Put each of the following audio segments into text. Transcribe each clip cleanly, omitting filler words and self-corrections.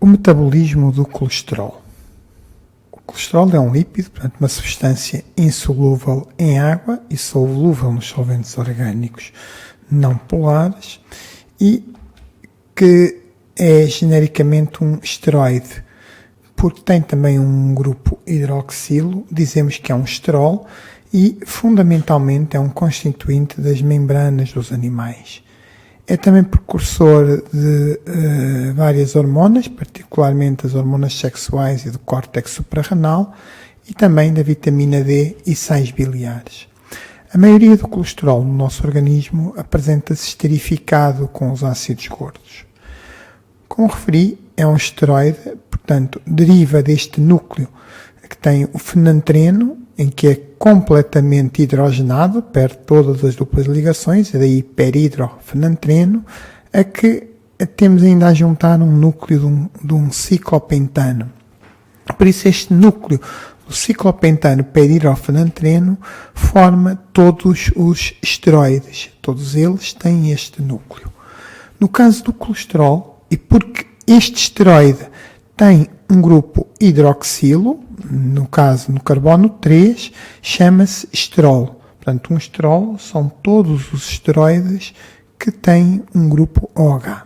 O metabolismo do colesterol. O colesterol é um lípido, portanto, uma substância insolúvel em água e solúvel nos solventes orgânicos não polares e que é genericamente um esteroide, porque tem também um grupo hidroxilo, dizemos que é um esterol e fundamentalmente é um constituinte das membranas dos animais. É também precursor de várias hormonas, particularmente as hormonas sexuais e do córtex suprarrenal, e também da vitamina D e sais biliares. A maioria do colesterol no nosso organismo apresenta-se esterificado com os ácidos gordos. Como referi, é um esteroide, portanto, deriva deste núcleo que tem o fenantreno, em que é completamente hidrogenado, perde todas as duplas ligações, e daí peridrofenantreno, a que temos ainda a juntar um núcleo de um ciclopentano. Por isso este núcleo do ciclopentano peridrofenantreno forma todos os esteroides. Todos eles têm este núcleo. No caso do colesterol, e porque este esteroide tem um grupo hidroxilo, no caso no carbono 3, chama-se esterol. Portanto, um esterol são todos os esteroides que têm um grupo OH.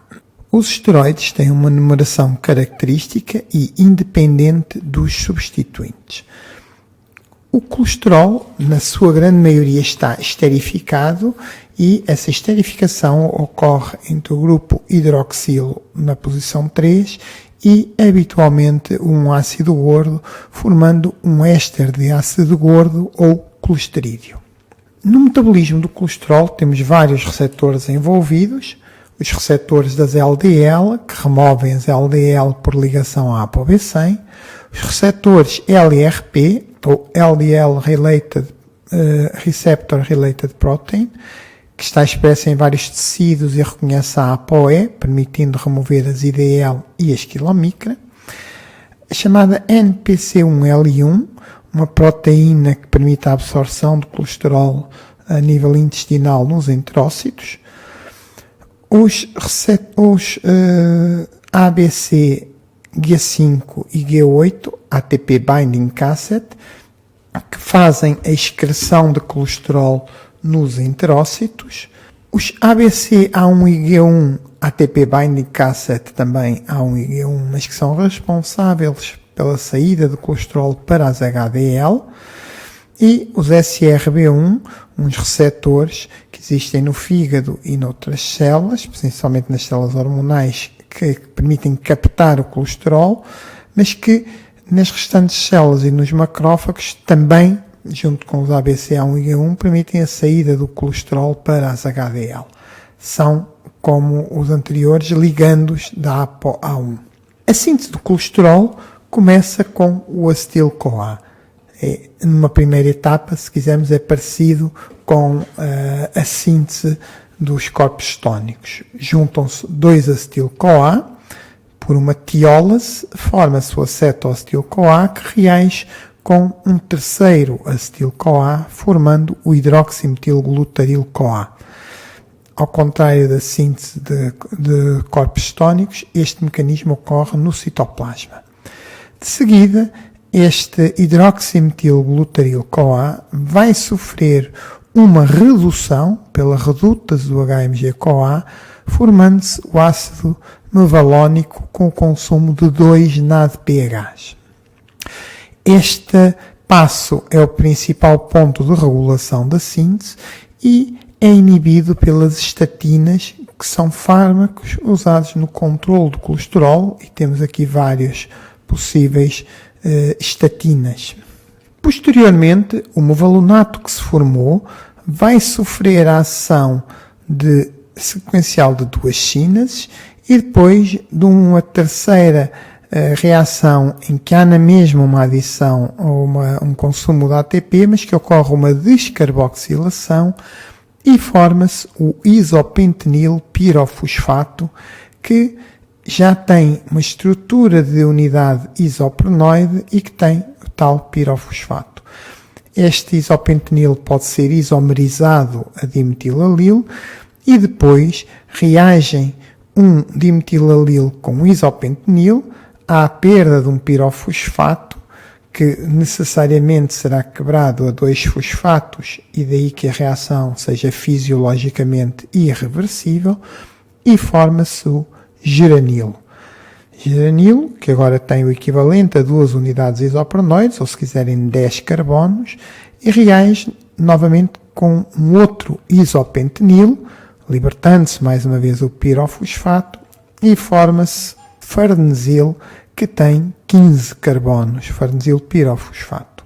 Os esteroides têm uma numeração característica e independente dos substituintes. O colesterol, na sua grande maioria, está esterificado e essa esterificação ocorre entre o grupo hidroxilo na posição 3 e, habitualmente, um ácido gordo, formando um éster de ácido gordo ou colesterídeo. No metabolismo do colesterol temos vários receptores envolvidos, os receptores das LDL, que removem as LDL por ligação à ApoB100, os receptores LRP, ou LDL Receptor Related Protein, que está expressa em vários tecidos e reconhece a ApoE, permitindo remover as IDL e as quilomicra. A chamada NPC1L1, uma proteína que permite a absorção de colesterol a nível intestinal nos enterócitos. Os ABC G5 e G8, ATP Binding Cassette, que fazem a excreção de colesterol nos enterócitos. Os ABC-A1 e G1, ATP Binding Cassette, também A1 e G1, mas que são responsáveis pela saída de colesterol para as HDL. E os SRB1, uns receptores que existem no fígado e noutras células, principalmente nas células hormonais, que permitem captar o colesterol, mas que nas restantes células e nos macrófagos também, junto com os ABC-A1 e G1, permitem a saída do colesterol para as HDL. São, como os anteriores, ligandos da ApoA1. A síntese do colesterol começa com o acetil-CoA. Numa primeira etapa, se quisermos, é parecido com a síntese dos corpos cetónicos. Juntam-se dois acetil-CoA por uma tiólase, forma-se o acetoacetil-CoA, que reage com um terceiro acetil-CoA, formando o hidroximetilglutaril-CoA. Ao contrário da síntese de corpos cetónicos, este mecanismo ocorre no citoplasma. De seguida, este hidroximetilglutaril-CoA vai sofrer uma redução pela redutase do HMG-CoA, formando-se o ácido mevalónico com o consumo de 2 NADPH. Este passo é o principal ponto de regulação da síntese e é inibido pelas estatinas, que são fármacos usados no controle do colesterol, e temos aqui vários possíveis estatinas. Posteriormente, o mevalonato que se formou vai sofrer a ação sequencial de 2 sínases e depois de uma terceira reação em que há na mesma uma adição ou um consumo de ATP, mas que ocorre uma descarboxilação e forma-se o isopentenil pirofosfato, que já tem uma estrutura de unidade isoprenoide e que tem o tal pirofosfato. Este isopentenil pode ser isomerizado a dimetilalil e depois reagem um dimetilalil com isopentenil, há a perda de um pirofosfato, que necessariamente será quebrado a 2 fosfatos, e daí que a reação seja fisiologicamente irreversível, e forma-se o geranilo. Geranilo, que agora tem o equivalente a 2 unidades isoprenoides, ou se quiserem 10 carbonos, e reage novamente com um outro isopentenilo, libertando-se mais uma vez o pirofosfato, e forma-se farnesil, que tem 15 carbonos, farnesil pirofosfato.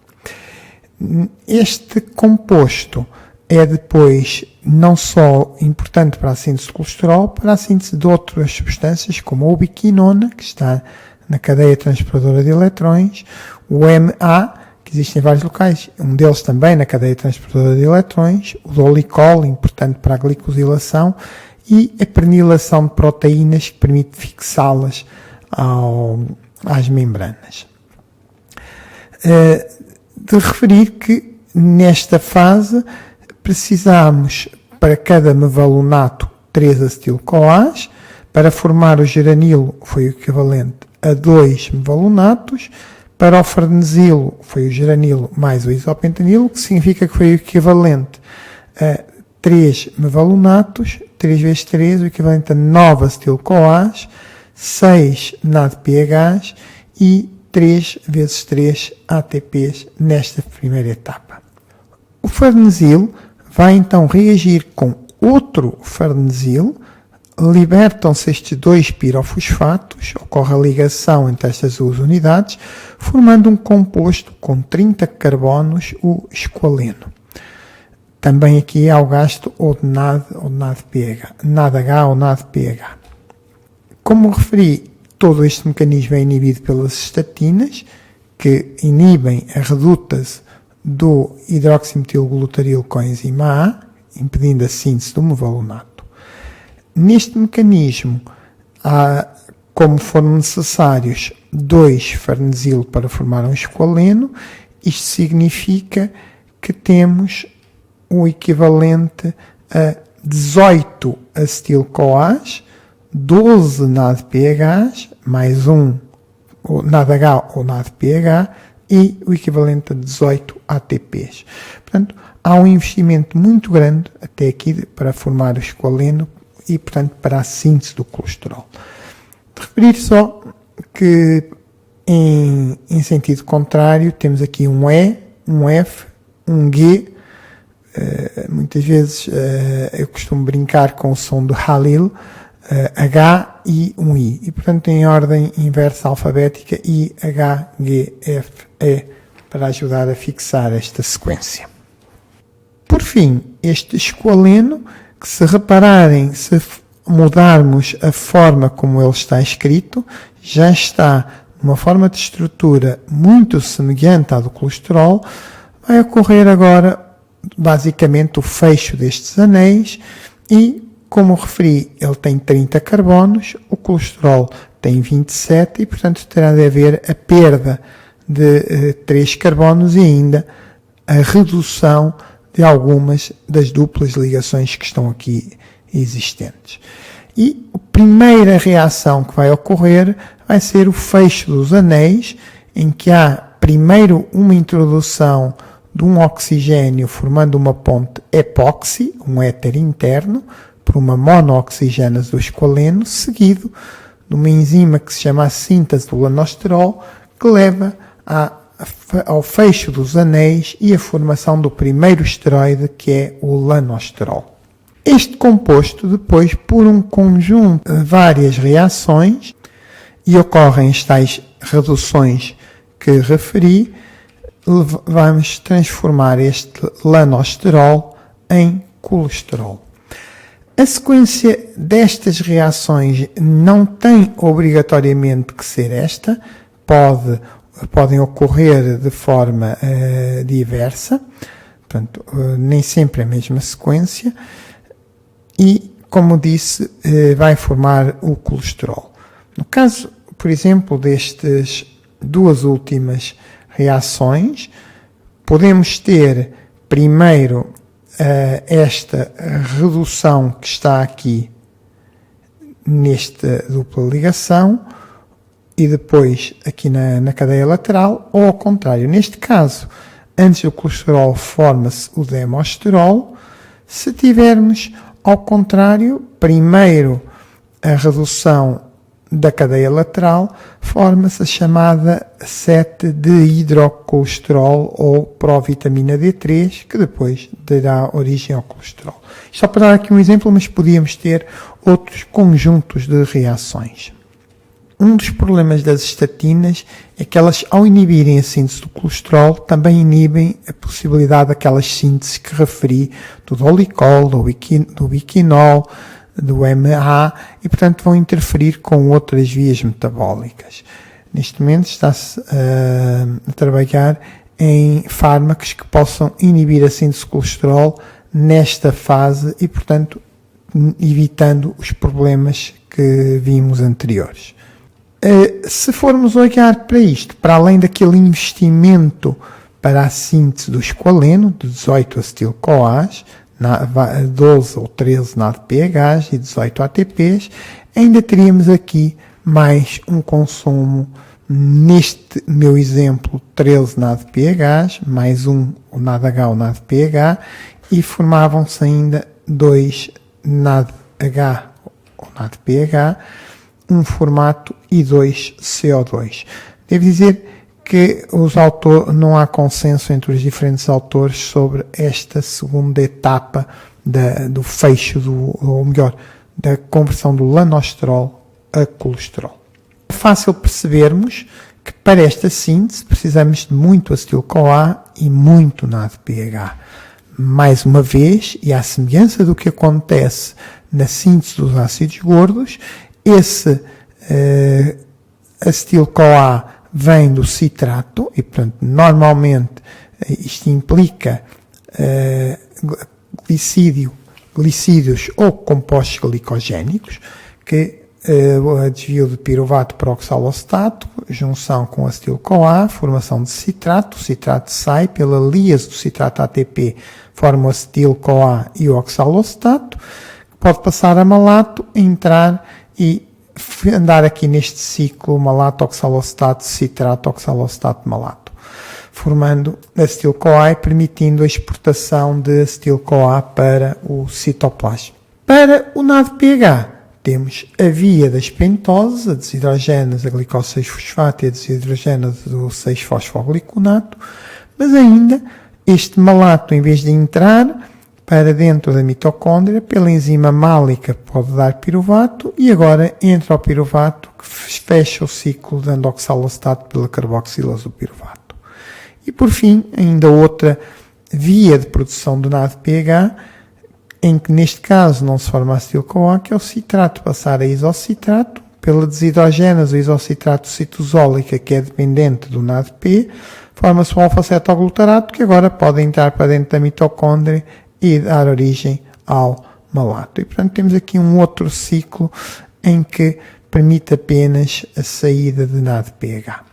Este composto é depois não só importante para a síntese de colesterol, para a síntese de outras substâncias, como a ubiquinona, que está na cadeia transportadora de eletrões, o MA, que existe em vários locais, um deles também na cadeia transportadora de eletrões, o dolicol, importante para a glicosilação, e a pernilação de proteínas, que permite fixá-las às membranas. De referir que nesta fase precisamos, para cada mevalunato, 3 acetil-CoAs. Para formar o geranilo foi o equivalente a 2 mevalunatos. Para o farnesilo foi o geranilo mais o isopentanilo, que significa que foi o equivalente a 3 mevalunatos, 3 vezes 3, o equivalente a 9 acetil-CoAs, 6 NADPHs e 3 vezes 3 ATPs nesta primeira etapa. O farnesil vai então reagir com outro farnesil, libertam-se estes 2 pirofosfatos, ocorre a ligação entre estas 2 unidades, formando um composto com 30 carbonos, o esqualeno. Também aqui há o gasto ou de NAD ou de NADPH, NADH ou NADPH. Como referi, todo este mecanismo é inibido pelas estatinas, que inibem a redutase do hidroximetilglutaril com a enzima A, impedindo a síntese do mevalunato. Neste mecanismo, há, como foram necessários 2 farnesil para formar um esqualeno, isto significa que temos o equivalente a 18 acetil-CoAs, 12 NADPHs, mais um NADH ou NADPH, e o equivalente a 18 ATPs. Portanto, há um investimento muito grande até aqui para formar o esqualeno e, portanto, para a síntese do colesterol. De referir só que, em sentido contrário, temos aqui um E, um F, um G. Muitas vezes eu costumo brincar com o som do Halil, H e um I. E, portanto, em ordem inversa alfabética, I, H, G, F, E, para ajudar a fixar esta sequência. Por fim, este esqualeno, que se repararem, se mudarmos a forma como ele está escrito, já está numa forma de estrutura muito semelhante à do colesterol. Vai ocorrer agora, basicamente, o fecho destes anéis e, como referi, ele tem 30 carbonos, o colesterol tem 27 e, portanto, terá de haver a perda de 3 carbonos e ainda a redução de algumas das duplas ligações que estão aqui existentes. E a primeira reação que vai ocorrer vai ser o fecho dos anéis, em que há primeiro uma introdução de um oxigênio formando uma ponte epóxi, um éter interno, por uma monooxigênase do esqualeno, seguido de uma enzima que se chama a síntese do lanosterol, que leva ao fecho dos anéis e a formação do primeiro esteroide, que é o lanosterol. Este composto, depois, por um conjunto de várias reações, e ocorrem as tais reduções que referi, vamos transformar este lanosterol em colesterol. A sequência destas reações não tem obrigatoriamente que ser esta, podem ocorrer de forma diversa, portanto, nem sempre a mesma sequência, e, como disse, vai formar o colesterol. No caso, por exemplo, destas 2 últimas reações, podemos ter primeiro esta redução que está aqui nesta dupla ligação, e depois aqui na cadeia lateral, ou ao contrário. Neste caso, antes do colesterol forma-se o demosterol. Se tivermos ao contrário, primeiro a redução da cadeia lateral, forma-se a chamada 7-dehidrocolesterol ou provitamina D3, que depois dará origem ao colesterol. Só para dar aqui um exemplo, mas podíamos ter outros conjuntos de reações. Um dos problemas das estatinas é que elas, ao inibirem a síntese do colesterol, também inibem a possibilidade daquelas sínteses que referi, do dolicol, do biquinol, do MA, e portanto vão interferir com outras vias metabólicas. Neste momento está-se a trabalhar em fármacos que possam inibir a síntese de colesterol nesta fase e, portanto, evitando os problemas que vimos anteriores. Se formos olhar para isto, para além daquele investimento para a síntese do esqualeno, de 18 acetil-CoAs, 12 ou 13 NADPHs e 18 ATPs, ainda teríamos aqui mais um consumo, neste meu exemplo, 13 NADPHs, mais um o NADH ou NADPH, e formavam-se ainda 2 NADH ou NADPH, um formato e 2 CO2. Devo dizer que não há consenso entre os diferentes autores sobre esta segunda etapa do fecho, ou melhor, da conversão do lanosterol a colesterol. É fácil percebermos que para esta síntese precisamos de muito acetil-CoA e muito NADPH. Mais uma vez, e à semelhança do que acontece na síntese dos ácidos gordos, esse acetil-CoA vem do citrato e, portanto, normalmente isto implica glicídios ou compostos glicogénicos que desvio de piruvato para oxalostato, junção com acetil-CoA, formação de citrato. O citrato sai pela líase do citrato ATP, forma o acetil-CoA e o oxalostato, pode passar a malato, entrar e andar aqui neste ciclo malato, oxalostato, citrato, oxalostato, malato, formando acetil-CoA e permitindo a exportação de acetil-CoA para o citoplasma. Para o NADPH, temos a via das pentoses, a desidrogénase, a glicose 6-fosfato e a desidrogénase do 6-fosfogliconato, mas ainda este malato, em vez de entrar para dentro da mitocôndria, pela enzima málica pode dar piruvato e agora entra o piruvato que fecha o ciclo dando oxalostato pela carboxilase do piruvato. E por fim, ainda outra via de produção do NADPH, em que neste caso não se forma acetil-CoA, que é o citrato passar a isocitrato, pela desidrogénase, o isocitrato citosólica, que é dependente do NADP, forma-se um alfa-cetoglutarato, que agora pode entrar para dentro da mitocôndria e dar origem ao malato. E, portanto, temos aqui um outro ciclo em que permite apenas a saída de NADPH.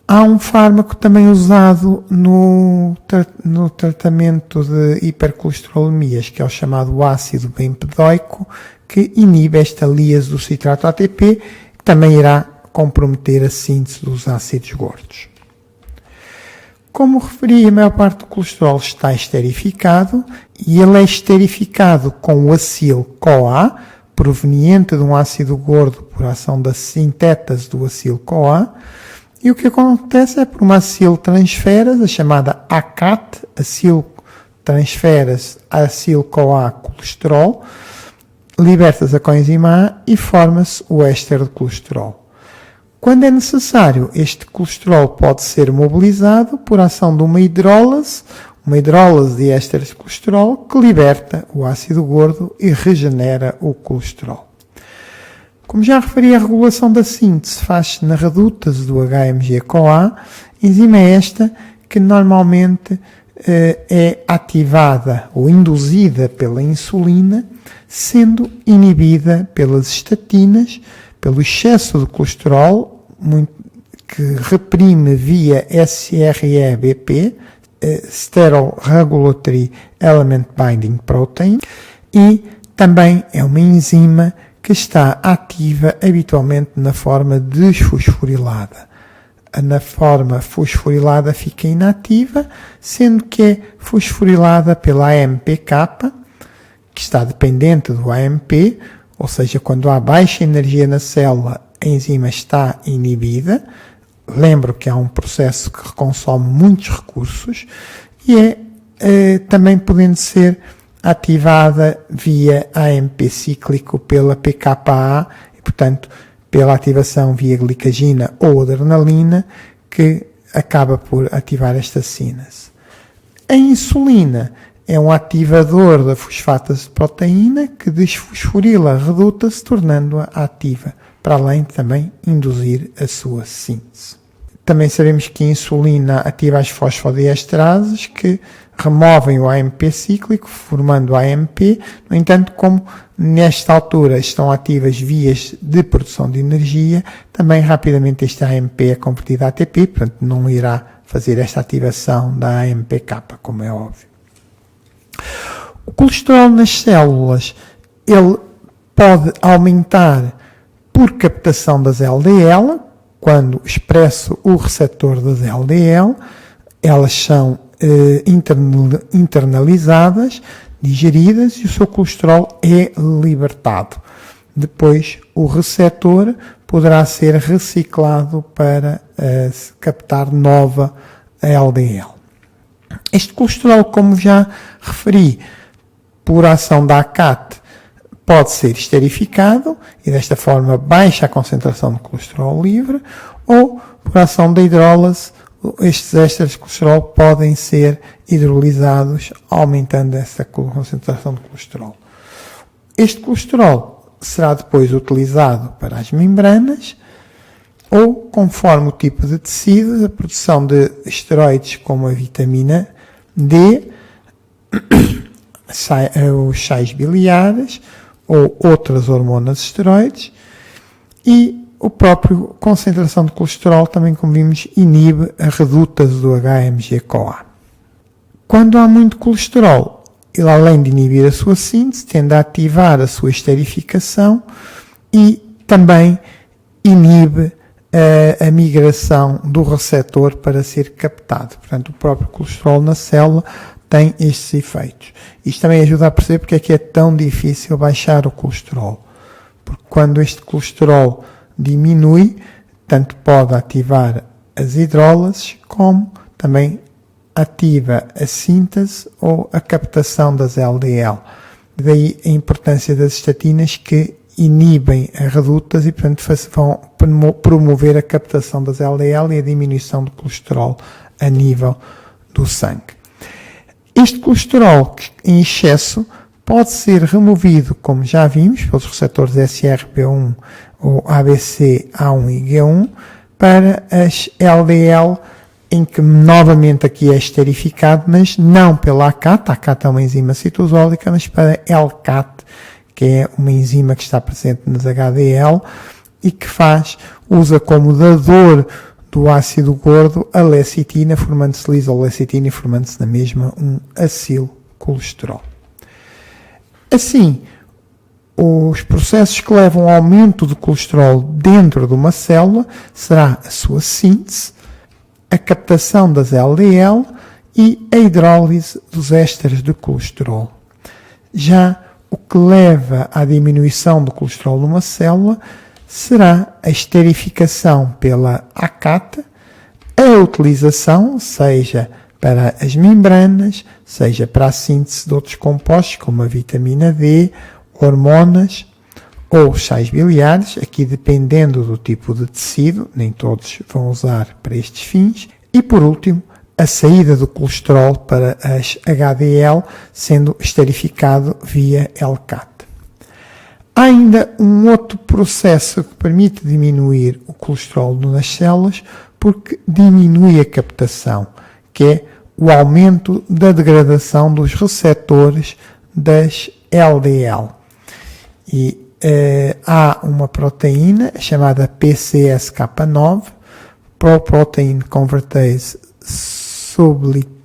Há um fármaco também usado no tratamento de hipercolesterolemias, que é o chamado ácido bempedóico, que inibe esta líase do citrato ATP, que também irá comprometer a síntese dos ácidos gordos. Como referi, a maior parte do colesterol está esterificado e ele é esterificado com o acil-CoA, proveniente de um ácido gordo por ação da sintétase do acil-CoA. E o que acontece é por uma aciltransferase, a chamada ACAT, aciltransferase acil-CoA colesterol, liberta-se a coenzima A e forma-se o éster de colesterol. Quando é necessário, este colesterol pode ser mobilizado por ação de uma hidrólase de ésteres de colesterol que liberta o ácido gordo e regenera o colesterol. Como já referi, a regulação da síntese faz-se na redutase do HMG-CoA, enzima esta que normalmente é ativada ou induzida pela insulina, sendo inibida pelas estatinas, pelo excesso de colesterol, que reprime via SREBP, Sterol Regulatory Element Binding Protein, e também é uma enzima que está ativa habitualmente na forma desfosforilada. Na forma fosforilada fica inativa, sendo que é fosforilada pela AMPK, que está dependente do AMP, ou seja, quando há baixa energia na célula, a enzima está inibida. Lembro que há um processo que consome muitos recursos e também podendo ser ativada via AMP cíclico pela PKA e, portanto, pela ativação via glicagina ou adrenalina, que acaba por ativar esta sínase. A insulina é um ativador da fosfatase de proteína que desfosforila a reduta-se, tornando-a ativa, para além de também induzir a sua síntese. Também sabemos que a insulina ativa as fosfodiesterases que removem o AMP cíclico, formando o AMP. No entanto, como nesta altura estão ativas vias de produção de energia, também rapidamente este AMP é convertido a ATP, portanto não irá fazer esta ativação da AMPK, como é óbvio. O colesterol nas células, ele pode aumentar por captação das LDL. Quando expresso o receptor das LDL, elas são internalizadas, digeridas e o seu colesterol é libertado. Depois, o receptor poderá ser reciclado para captar nova LDL. Este colesterol, como já referi, por ação da ACAT, pode ser esterificado e desta forma baixa a concentração de colesterol livre, ou por ação da hidrólise, estes ésteres de colesterol podem ser hidrolisados, aumentando essa concentração de colesterol. Este colesterol será depois utilizado para as membranas ou, conforme o tipo de tecido, a produção de esteroides como a vitamina D, os sais biliares ou outras hormonas esteroides, e o próprio concentração de colesterol também, como vimos, inibe a redutase do HMG-CoA. Quando há muito colesterol, ele, além de inibir a sua síntese, tende a ativar a sua esterificação e também inibe a migração do receptor para ser captado. Portanto, o próprio colesterol na célula tem estes efeitos. Isto também ajuda a perceber porque é que é tão difícil baixar o colesterol. Porque quando este colesterol diminui, tanto pode ativar as hidrólises, como também ativa a síntese ou a captação das LDL. Daí a importância das estatinas, que inibem a redutase e, portanto, vão promover a captação das LDL e a diminuição do colesterol a nível do sangue. Este colesterol em excesso pode ser removido, como já vimos, pelos receptores SRB1 ou ABC1 e G1 para as LDL, em que novamente aqui é esterificado, mas não pela ACAT. A ACAT é uma enzima citosólica, mas para LCAT, que é uma enzima que está presente nas HDL e que usa como dador do ácido gordo a lecitina, formando-se lisolecitina e formando-se na mesma um acilcolesterol. Assim, os processos que levam ao aumento do colesterol dentro de uma célula será a sua síntese, a captação das LDL e a hidrólise dos ésteres de colesterol. Já o que leva à diminuição do colesterol numa célula será a esterificação pela ACAT, a utilização, seja para as membranas, seja para a síntese de outros compostos, como a vitamina D, hormonas ou os sais biliares, aqui dependendo do tipo de tecido, nem todos vão usar para estes fins. E por último, a saída do colesterol para as HDL, sendo esterificado via LCAT. Há ainda um outro processo que permite diminuir o colesterol nas células, porque diminui a captação, que é o aumento da degradação dos receptores das LDL. E há uma proteína chamada PCSK9, Protein Convertase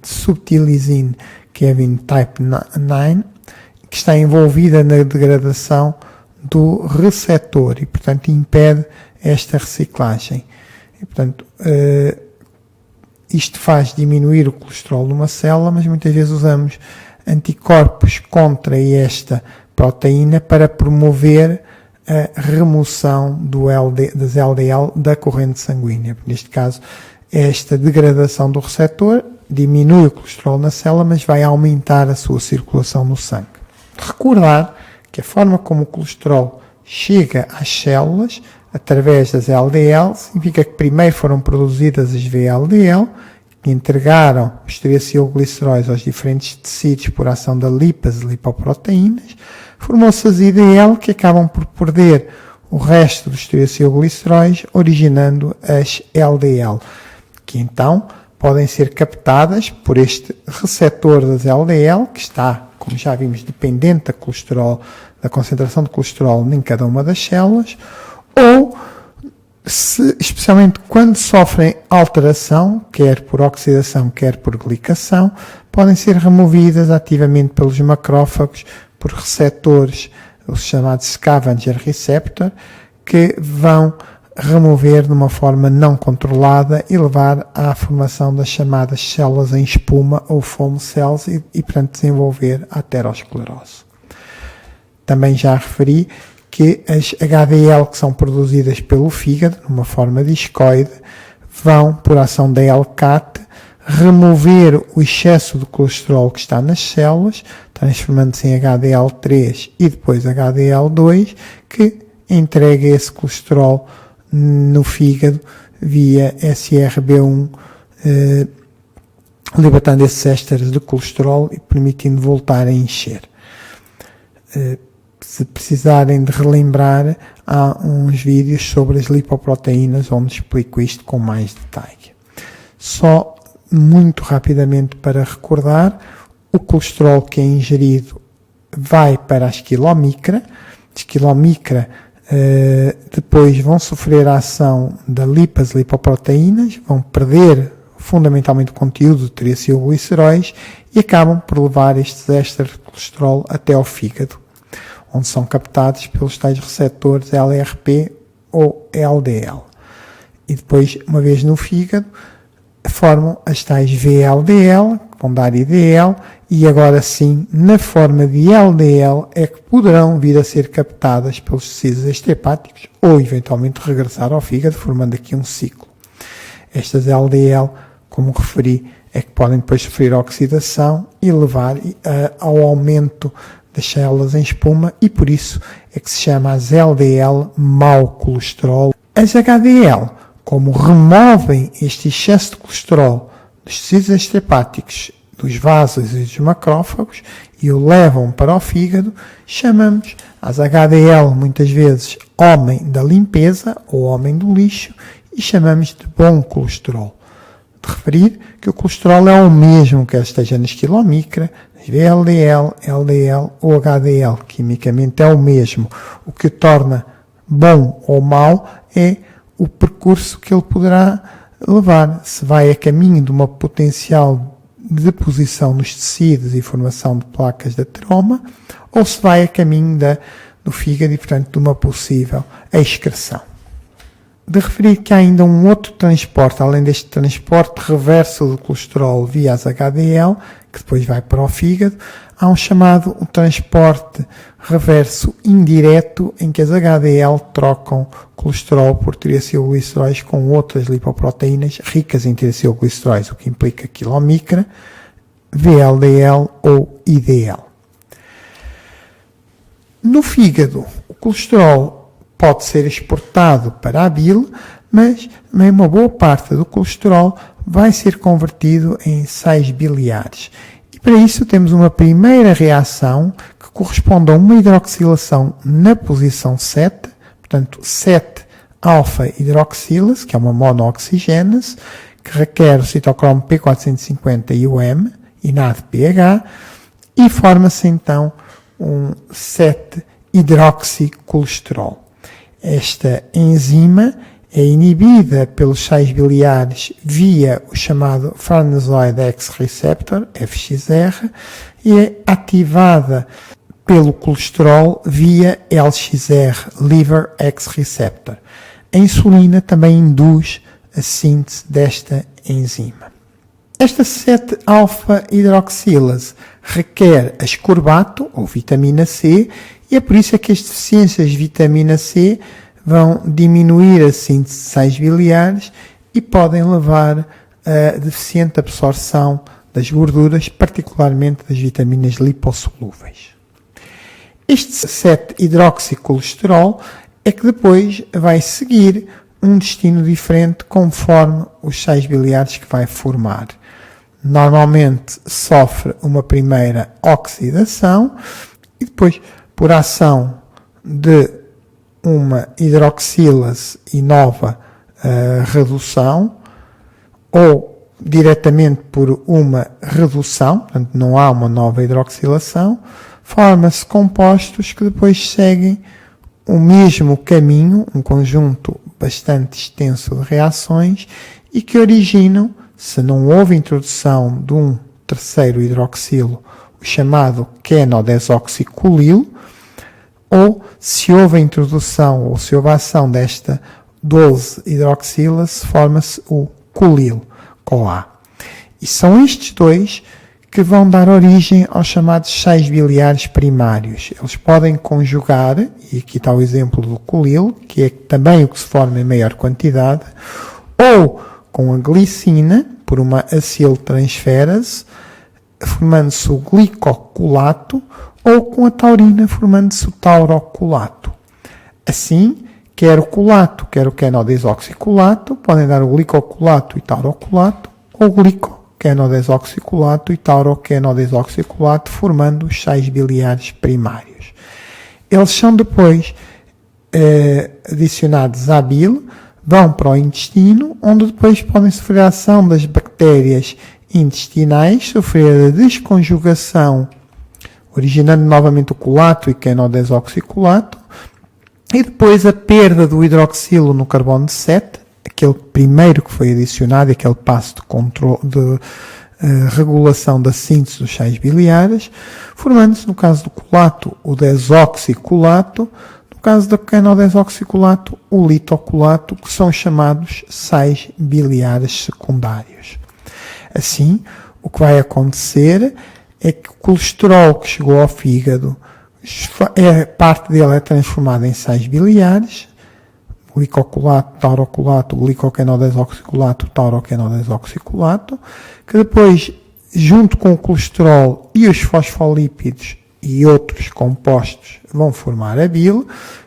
Subtilizing Kevin Type 9, que está envolvida na degradação do receptor e, portanto, impede esta reciclagem. E, portanto, isto faz diminuir o colesterol numa célula, mas muitas vezes usamos anticorpos contra esta proteína para promover a remoção das LDL da corrente sanguínea. Neste caso, esta degradação do receptor diminui o colesterol na célula, mas vai aumentar a sua circulação no sangue. Recordar que a forma como o colesterol chega às células, através das LDL, significa que primeiro foram produzidas as VLDL, que entregaram os triacilgliceróis aos diferentes tecidos por ação da lipase e lipoproteínas, formou-se as IDL, que acabam por perder o resto dos triacilgliceróis, originando as LDL, que então podem ser captadas por este receptor das LDL, que está, como já vimos, dependente da concentração de colesterol em cada uma das células, ou, especialmente quando sofrem alteração, quer por oxidação, quer por glicação, podem ser removidas ativamente pelos macrófagos por receptores, os chamados scavenger receptor, que vão remover de uma forma não controlada e levar à formação das chamadas células em espuma ou foam cells e portanto, desenvolver a aterosclerose. Também já referi que as HDL que são produzidas pelo fígado, numa forma discoide, vão, por ação da LCAT, remover o excesso de colesterol que está nas células, transformando-se em HDL3 e depois HDL2, que entrega esse colesterol no fígado via SRB1, libertando esses ésteres de colesterol e permitindo voltar a encher. Se precisarem de relembrar, há uns vídeos sobre as lipoproteínas onde explico isto com mais detalhe. Só muito rapidamente para recordar, o colesterol que é ingerido vai para a esquilomicra. A esquilomicra depois vão sofrer a ação da lipase lipoproteínas, vão perder fundamentalmente o conteúdo de triacilgliceróis e acabam por levar estes ésteres de colesterol até ao fígado, onde são captados pelos tais receptores LRP ou LDL. E depois, uma vez no fígado, formam as tais VLDL, que vão dar IDL, e agora sim, na forma de LDL, é que poderão vir a ser captadas pelos tecidos extrahepáticos ou, eventualmente, regressar ao fígado, formando aqui um ciclo. Estas LDL, como referi, é que podem depois sofrer oxidação e levar ao aumento das células em espuma e por isso é que se chama as LDL mau colesterol. As HDL, como removem este excesso de colesterol dos tecidos extrahepáticos, dos vasos e dos macrófagos e o levam para o fígado, chamamos as HDL muitas vezes homem da limpeza ou homem do lixo e chamamos de bom colesterol. De referir que o colesterol é o mesmo quer esteja na esquilomicra, VLDL, LDL ou HDL, quimicamente é o mesmo. O que o torna bom ou mau é o percurso que ele poderá levar. Se vai a caminho de uma potencial deposição nos tecidos e formação de placas de ateroma, ou se vai a caminho do fígado e, portanto, de uma possível excreção. De referir que há ainda um outro transporte, além deste transporte reverso do colesterol via as HDL, que depois vai para o fígado, há um chamado transporte reverso indireto, em que as HDL trocam colesterol por triacilgliceróis com outras lipoproteínas ricas em triacilgliceróis, o que implica quilomicra, VLDL ou IDL. No fígado, o colesterol pode ser exportado para a bile, mas também uma boa parte do colesterol vai ser convertido em sais biliares. E para isso temos uma primeira reação que corresponde a uma hidroxilação na posição 7, portanto 7-alfa-hidroxilase, que é uma monooxigênase, que requer o citocromo P450 e o M, e NADPH, e forma-se então um 7-hidroxicolesterol. Esta enzima é inibida pelos sais biliares via o chamado Farnesoid X receptor, FXR, e é ativada pelo colesterol via LXR, Liver X Receptor. A insulina também induz a síntese desta enzima. Esta 7-alfa-hidroxilase requer ascorbato, ou vitamina C, e é por isso que as deficiências de vitamina C vão diminuir a síntese de sais biliares e podem levar a deficiente absorção das gorduras, particularmente das vitaminas lipossolúveis. Este 7-hidroxicolesterol é que depois vai seguir um destino diferente conforme os sais biliares que vai formar. Normalmente sofre uma primeira oxidação e depois, por ação de uma hidroxilase e nova redução, ou diretamente por uma redução, portanto não há uma nova hidroxilação, forma-se compostos que depois seguem o mesmo caminho, um conjunto bastante extenso de reações e que originam, se não houve introdução de um terceiro hidroxilo, o chamado quenodesoxicolil, ou se houve a introdução ou se houve a ação desta 12-hidroxilase, forma-se o colil, CoA. E são estes dois que vão dar origem aos chamados sais biliares primários. Eles podem conjugar, e aqui está o exemplo do colil, que é também o que se forma em maior quantidade, ou com a glicina, por uma aciltransferase, formando-se o glicocolato, ou com a taurina, formando-se o taurocolato. Assim, quer o colato, quer o quenodesoxicolato, podem dar o glicocolato e taurocolato, ou glicoquenodesoxicolato e tauroquenodesoxicolato, formando os sais biliares primários. Eles são depois adicionados à bile, vão para o intestino, onde depois podem sofrer a ação das bactérias intestinais, sofrer a desconjugação, originando novamente o colato e quenodesoxicolato, e depois a perda do hidroxilo no carbono 7, aquele primeiro que foi adicionado, aquele passo de controle de regulação da síntese dos sais biliares, formando-se, no caso do colato, o desoxicolato, no caso do quenodesoxicolato, o litocolato, que são chamados sais biliares secundários. Assim, o que vai acontecer é que o colesterol que chegou ao fígado, parte dele é transformada em sais biliares, glicocolato, taurocolato, glicoquenodesoxicolato, tauroquenodesoxicolato, que depois, junto com o colesterol e os fosfolípidos e outros compostos, vão formar a bile,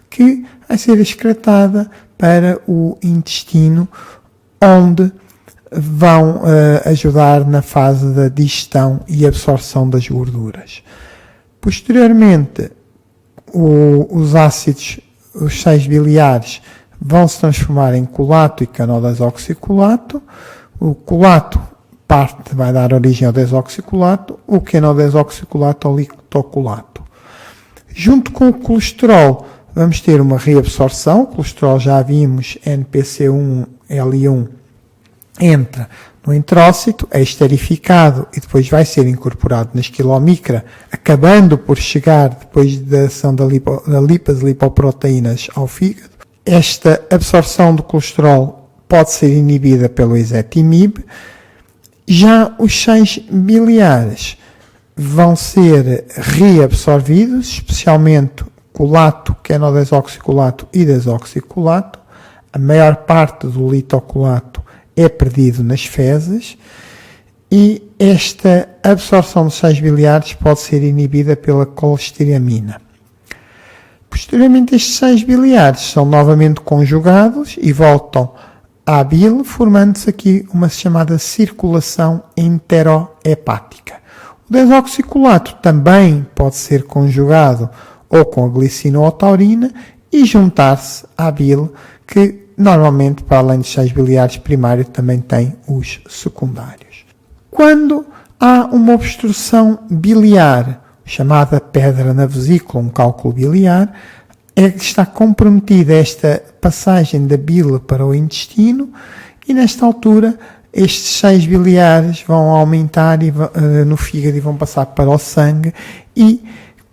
que vai ser excretada para o intestino, onde vão ajudar na fase da digestão e absorção das gorduras. Posteriormente, os ácidos, os sais biliares, vão se transformar em colato e quenodesoxicolato. O colato vai dar origem ao desoxicolato, o quenodesoxicolato ao litocolato. Junto com o colesterol, vamos ter uma reabsorção. O colesterol, já vimos, NPC1, L1, entra no entrócito, é esterificado e depois vai ser incorporado na esquilomicra, acabando por chegar, depois da ação da lipase lipoproteínas, ao fígado. Esta absorção do colesterol pode ser inibida pelo ezetimibe. Já os sais biliares vão ser reabsorvidos, especialmente colato, quenodesoxicolato e desoxicolato. A maior parte do litocolato é perdido nas fezes e esta absorção dos sais biliares pode ser inibida pela colesteramina. Posteriormente, estes sais biliares são novamente conjugados e voltam à bile, formando-se aqui uma chamada circulação enterohepática. O desoxicolato também pode ser conjugado ou com a glicina ou a taurina e juntar-se à bile, que normalmente, para além dos sais biliares primários, também tem os secundários. Quando há uma obstrução biliar, chamada pedra na vesícula, um cálculo biliar, é que está comprometida esta passagem da bile para o intestino e, nesta altura, estes sais biliares vão aumentar no fígado e vão passar para o sangue e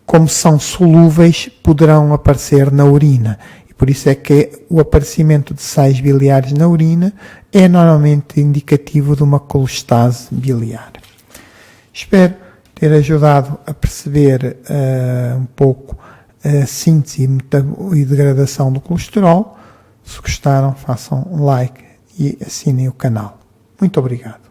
como são solúveis, poderão aparecer na urina. E por isso é que o aparecimento de sais biliares na urina é normalmente indicativo de uma colestase biliar. Espero ter ajudado a perceber um pouco a síntese e degradação do colesterol. Se gostaram, façam um like e assinem o canal. Muito obrigado.